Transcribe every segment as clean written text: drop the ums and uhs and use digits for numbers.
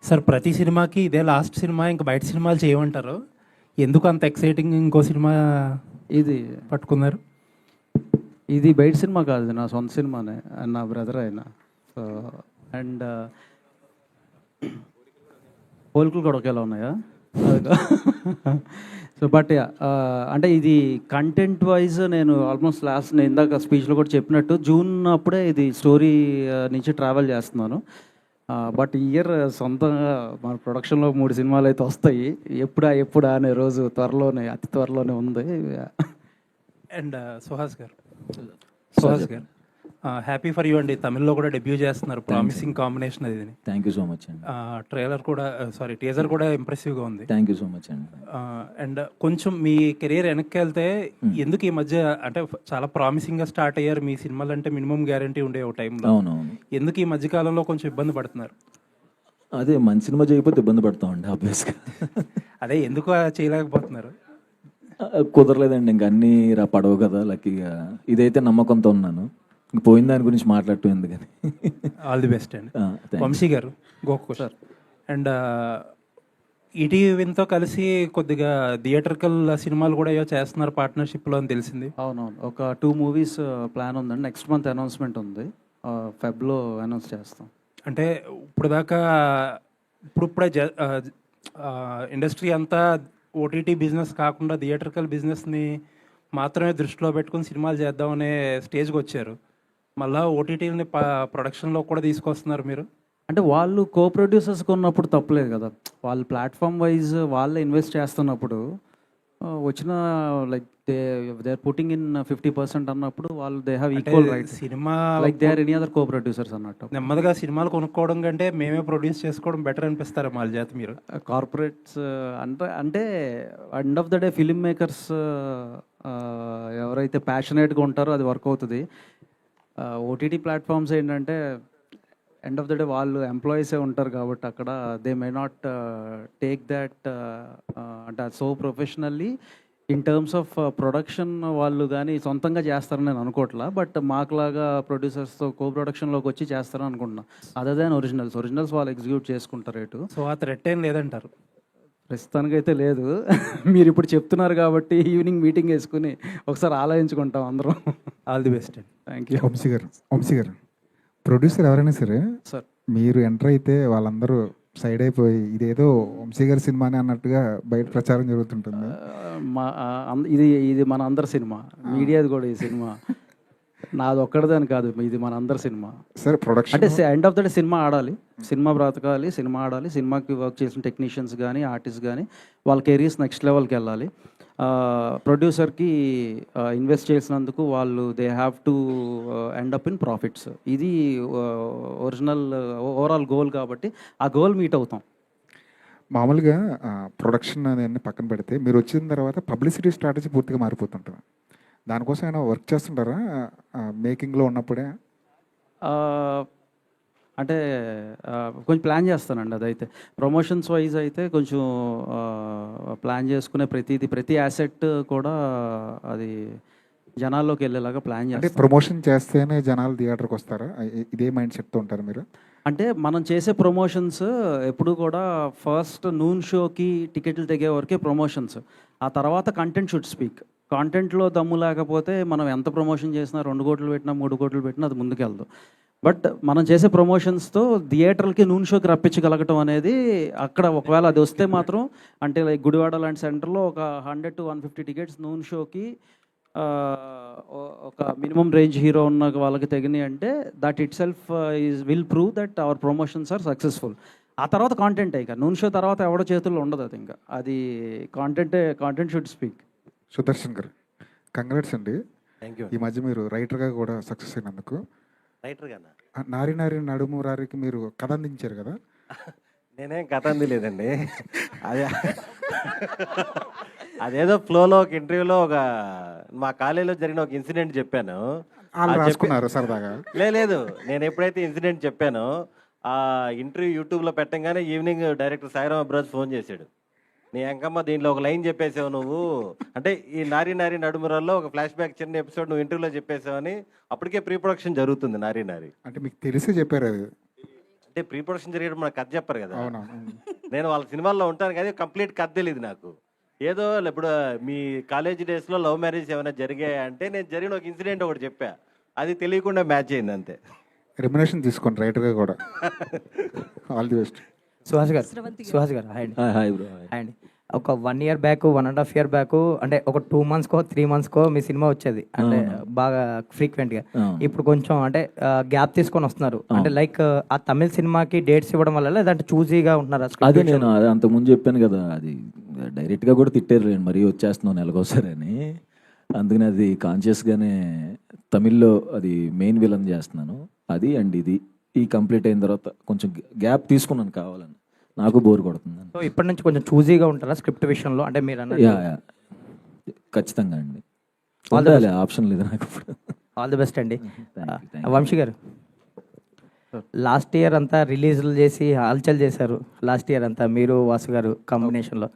Sir ప్రతి సినిమాకి ఇదే లాస్ట్ సినిమా, ఇంకా బయట సినిమాలు చేయమంటారు. ఎందుకు అంత ఎక్సైటింగ్ ఇంకో సినిమా ఇది పట్టుకున్నారు? ఇది బయట సినిమా కాదు, నా సొంత సినిమానే. అండ్ నా బ్రదర్ ఆయన. సో అండ్ పోలికలు కూడా ఒకేలా ఉన్నాయా? సో బట్ అంటే ఇది కంటెంట్ వైజ్ నేను ఆల్మోస్ట్ నేను ఇందాక స్పీచ్లో కూడా చెప్పినట్టు జూన్ అప్పుడే ఇది స్టోరీ నుంచి ట్రావెల్ చేస్తున్నాను. బట్ ఇయర్ సొంతంగా మన ప్రొడక్షన్లో 3 సినిమాలు అయితే వస్తాయి. ఎప్పుడా అనే రోజు అతి త్వరలోనే ఉంది. అండ్ సుహాస్ గారు, హ్యాపీ ఫర్ యూ అండి. తమిళ్లో కూడా డెబ్యూ చేస్తున్నారు. ప్రామిసింగ్ కాంబినేషన్ అది. థ్యాంక్ యూ సో మచ్ అండి. ట్రైలర్ కూడా టీజర్ కూడా ఇంప్రెసివ్గా ఉంది. థ్యాంక్ యూ సో మచ్ అండి. అండ్ కొంచెం మీ కెరీర్ వెనక్కి వెళ్తే ఎందుకు ఈ మధ్య అంటే చాలా ప్రామిసింగ్గా స్టార్ట్ అయ్యారు మీ సినిమాలు, అంటే మినిమం గ్యారంటీ ఉండే ఒక టైంలో. అవునవును. ఎందుకు ఈ మధ్య కాలంలో కొంచెం ఇబ్బంది పడుతున్నారు? అదే మంచి సినిమా చేయకపోతే ఇబ్బంది పడతామండి ఆబ్వియస్గా. అదే ఎందుకు చేయలేకపోతున్నారు? కుదరలేదండి, ఇంక అన్నీ పడవు కదా లక్కీగా. ఇదైతే నమ్మకంతో ఉన్నాను, ఇంక పోయిన దాని గురించి మాట్లాడటం ఎందుకని. ఆల్ ది బెస్ట్ అండి. వంశీ గారు, గోకు సార్. అండ్ ఈటీవీతో కలిసి కొద్దిగా థియేటర్కల్ సినిమాలు కూడా ఏవో చేస్తున్నారు పార్ట్నర్షిప్లో అని తెలిసింది. అవునవును, ఒక 2 మూవీస్ ప్లాన్ ఉందండి. నెక్స్ట్ మంత్ అనౌన్స్మెంట్ ఉంది. ఫెబ్లో అనౌన్స్ చేస్తాం. అంటే ఇప్పుడే ఇండస్ట్రీ అంతా ఓటీటీ బిజినెస్ కాకుండా థియేటర్కల్ బిజినెస్ని మాత్రమే దృష్టిలో పెట్టుకుని సినిమాలు చేద్దామనే స్టేజ్కి వచ్చారు. మళ్ళీ ఓటీటీని ప్రొడక్షన్లో కూడా తీసుకొస్తున్నారు మీరు. అంటే వాళ్ళు కో ప్రొడ్యూసర్స్కి ఉన్నప్పుడు తప్పలేదు కదా. వాళ్ళు ప్లాట్ఫామ్ వైజ్ వాళ్ళే ఇన్వెస్ట్ చేస్తున్నప్పుడు వచ్చిన like they are putting in 50% అన్నప్పుడు వాళ్ళు they have equal right. Cinema like they are any other co producers అన్నట్టు. నెమ్మదిగా సినిమాలు కొనుక్కోవడం కంటే మేమే ప్రొడ్యూస్ చేసుకోవడం బెటర్ అనిపిస్తారు వాళ్ళ చేత మీరు. కార్పొరేట్స్ అంటే end of the day film makers ఎవరైతే ప్యాషనేట్గా ఉంటారో అది వర్క్ అవుతుంది. ఓటీటీ ప్లాట్ఫామ్స్ ఏంటంటే ఎండ్ ఆఫ్ ద డే వాళ్ళు ఎంప్లాయీసే ఉంటారు కాబట్టి అక్కడ they may not take that అంటే so professionally in terms of production వాళ్ళు కానీ సొంతంగా చేస్తారని నేను అనుకోవట్లా. బట్ మాకులాగా ప్రొడ్యూసర్స్తో కో ప్రొడక్షన్లోకి వచ్చి చేస్తారని అనుకుంటున్నా. అదర్ దాన్ ఒరిజినల్స్ వాళ్ళు ఎగ్జిక్యూట్ చేసుకుంటారు రేటు. సో ఆ థ్రెట్ ఏం లేదంటారు? ప్రస్తుతానికైతే లేదు. మీరు ఇప్పుడు చెప్తున్నారు కాబట్టి ఈవినింగ్ మీటింగ్ వేసుకుని ఒకసారి ఆలోచించుకుంటాం అందరం. ఆల్ ది బెస్ట్ అండి. Thank you. Vamsi garu producer ఎవరైనా సరే సార్, మీరు ఎంటర్ అయితే వాళ్ళందరూ సైడ్ అయిపోయి ఇదేదో వంశీ గారి సినిమానే అన్నట్టుగా బయట ప్రచారం జరుగుతుంటుంది. ఇది మన అందరి సినిమా, మీడియాది కూడా ఈ సినిమా నాది ఒక్కడదని కాదు, ఇది మన అందరి సినిమా. సరే ప్రొడక్షన్ అంటే end of the day cinema ఆడాలి, సినిమా బ్రతకాలి, సినిమా ఆడాలి. సినిమాకి వర్క్ చేసిన టెక్నీషియన్స్ కానీ ఆర్టిస్ట్ కానీ వాళ్ళ కెరీర్స్ నెక్స్ట్ లెవెల్కి వెళ్ళాలి. ప్రొడ్యూసర్కి ఇన్వెస్ట్ చేసినందుకు వాళ్ళు they have to end up in profits. ఇది ఒరిజినల్ ఓవరాల్ గోల్ కాబట్టి ఆ గోల్ మీట్ అవుతాం. మామూలుగా ప్రొడక్షన్ అనేది పక్కన పెడితే మీరు వచ్చిన తర్వాత పబ్లిసిటీ స్ట్రాటజీ పూర్తిగా మారిపోతుంటుంది. దానికోసం ఏమైనా వర్క్ చేస్తుంటారా మేకింగ్లో ఉన్నప్పుడే? అంటే కొంచెం ప్లాన్ చేస్తానండి. అదైతే ప్రమోషన్స్ వైజ్ అయితే కొంచెం ప్లాన్ చేసుకునే ప్రతి యాసెట్ కూడా అది జనాల్లోకి వెళ్ళేలాగా ప్లాన్ అంటే చేస్తాం. ప్రమోషన్ చేస్తేనే జనాలు థియేటర్కి వస్తారా? ఇదే మైండ్ సెట్తో ఉంటారు మీరు? అంటే మనం చేసే ప్రమోషన్స్ ఎప్పుడు కూడా ఫస్ట్ నూన్ షోకి టికెట్లు తెగే వరకే ప్రమోషన్స్. ఆ తర్వాత కంటెంట్ షుడ్ స్పీక్. కాంటెంట్లో దమ్ము లేకపోతే మనం ఎంత ప్రమోషన్ చేసినా 2 కోట్లు పెట్టినా 3 కోట్లు పెట్టినా అది ముందుకెళ్దు. బట్ మనం చేసే ప్రమోషన్స్తో థియేటర్కి నూన్ షోకి రప్పించగలగటం అనేది అక్కడ ఒకవేళ అది వస్తే మాత్రం, అంటే లైక్ గుడివాడ లాంటి సెంటర్లో ఒక 100 to 150 టికెట్స్ నూన్ షోకి ఒక మినిమం రేంజ్ హీరో ఉన్న వాళ్ళకి తెగినాయి అంటే that itself will prove that our promotions are successful. ఆ తర్వాత కాంటెంట్ ఇక నూన్ షో తర్వాత ఎవడో చేతుల్లో ఉండదు. అది ఇంకా అది కాంటెంట్ షుడ్ స్పీక్. సుదర్శన్ గారు, కంగ్రాట్స్ అండి. Thank you. ఈ మధ్య మీరు రైటర్గా కూడా సక్సెస్ అయినందుకు. రైటర్గానా? నారి నారి నడుము రారికి మీరు కథ అందించారు కదా? నేనేం కథ అందిలేదండి. అదే అదేదో ఫ్లోలో ఒక ఇంటర్వ్యూలో మా కాలేజీలో జరిగిన ఒక ఇన్సిడెంట్ చెప్పాను. వాళ్ళు రాసుకున్నారు సరదాగా. లేదు, నేను ఎప్పుడైతే ఇన్సిడెంట్ చెప్పానో ఆ ఇంటర్వ్యూ యూట్యూబ్లో పెట్టంగానే evening director Sairam Abraj phone చేశాడు. నీ అంకమ్మ దీంట్లో ఒక లైన్ చెప్పేసావు నువ్వు, అంటే ఈ నారి నారి నడుమురాల్లో ఒక ఫ్లాష్ బ్యాక్ చిన్న ఎపిసోడ్ నువ్వు ఇంటర్వ్యూలో చెప్పేసావని. అప్పటికే ప్రీ ప్రొడక్షన్ జరుగుతుంది నారి నారి. అంటే మీకు తెలిసి చెప్పారు అది? అంటే ప్రీ ప్రొడక్షన్ జరిగేటప్పుడు మనకు కథ చెప్పరు కదా. అవునవును. నేను వాళ్ళ సినిమాల్లో ఉంటాను కానీ కంప్లీట్ కథ తెలియదు నాకు. ఏదో ఇప్పుడు మీ కాలేజ్ డేస్లో లవ్ మ్యారేజ్ ఏమైనా జరిగాయా అంటే నేను జరిగిన ఒక ఇన్సిడెంట్ ఒకటి చెప్పా, అది తెలియకుండా మ్యాచ్ అయింది అంతే. రెమ్యునేషన్ తీసుకోండి రైటర్గా కూడా. All the best. సుహాస్ గారు, సుహాస్ గారు హాయ్ అండి. Hi bro. హాయ్ అండి. ఒక 1 year బ్యాక్, 1.5 year బ్యాక్, అంటే ఒక 2 monthsకో 3 monthsకో మీ సినిమా వచ్చేది, అంటే బాగా ఫ్రీక్వెంట్గా. ఇప్పుడు కొంచెం అంటే గ్యాప్ తీసుకొని వస్తున్నారు, అంటే లైక్ ఆ తమిళ సినిమాకి డేట్స్ ఇవ్వడం వల్ల, లేదంటే చూజీగా ఉంటున్నారు? అదే నేను అదే అంతకుముందు చెప్పాను కదా, అది డైరెక్ట్గా కూడా తిట్టారు నేను, మరీ వచ్చేస్తున్నావు నెలకోసారి అని. అందుకని అది కాన్షియస్గానే తమిళ్లో అది మెయిన్ విలన్ చేస్తున్నాను. అది అండ్ ఇది ఈ కంప్లీట్ అయిన తర్వాత కొంచెం గ్యాప్ తీసుకున్నాను కావాలని, నాకు బోర్ కొడుతుంది. సో ఇప్పటి నుంచి కొంచెం చూజీగా ఉంటారా స్క్రిప్ట్ విషయంలో? అంటే మీరు యా ఖచ్చితంగా అండి, ఉండాలి, ఆప్షన్ లేదు నాకు ఇప్పుడు. ఆల్ ది బెస్ట్ అండి. Thank you. వంశీ గారు, లాస్ట్ ఇయర్ అంతా రిలీజ్లు చేసి హల్చల్ చేశారు, లాస్ట్ ఇయర్ అంతా మీరు వాసు గారు కాంబినేషన్లో.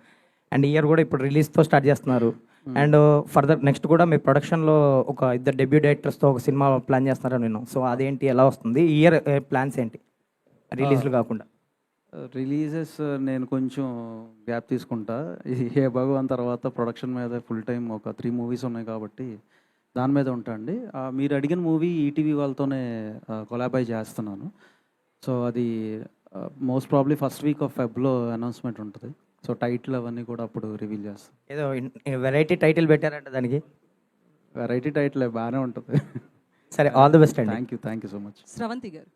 అండ్ ఇయర్ కూడా ఇప్పుడు రిలీజ్తో స్టార్ట్ చేస్తున్నారు. అండ్ ఫర్దర్ నెక్స్ట్ కూడా మీ ప్రొడక్షన్లో ఒక 2 డెబ్యూ డైరెక్టర్స్తో ఒక సినిమా ప్లాన్ చేస్తున్నారని విన్నాం. సో అదేంటి, ఎలా వస్తుంది ఈ ఇయర్ ప్లాన్స్ ఏంటి రిలీజ్లు కాకుండా? రిలీజెస్ నేను కొంచెం గ్యాప్ తీసుకుంటా. ఈ హే భగవాన్ తర్వాత ప్రొడక్షన్ మీద ఫుల్ టైం ఒక 3 movies ఉన్నాయి కాబట్టి దాని మీద ఉంటా అండి. మీరు అడిగిన మూవీ ఈటీవీ వాళ్ళతోనే కొలాబై చేస్తున్నాను. సో అది most probably first week of ఫెబ్లో అనౌన్స్మెంట్ ఉంటుంది. సో టైటిల్ అవన్నీ కూడా అప్పుడు రివీల్ చేస్తాం. ఏదో వెరైటీ టైటిల్ పెట్టారంట దానికి. వెరైటీ టైటిల్ బాగానే ఉంటుంది. సరే, ఆల్ ది బెస్ట్ అండి. Thank you so much. Sravanthi గారు.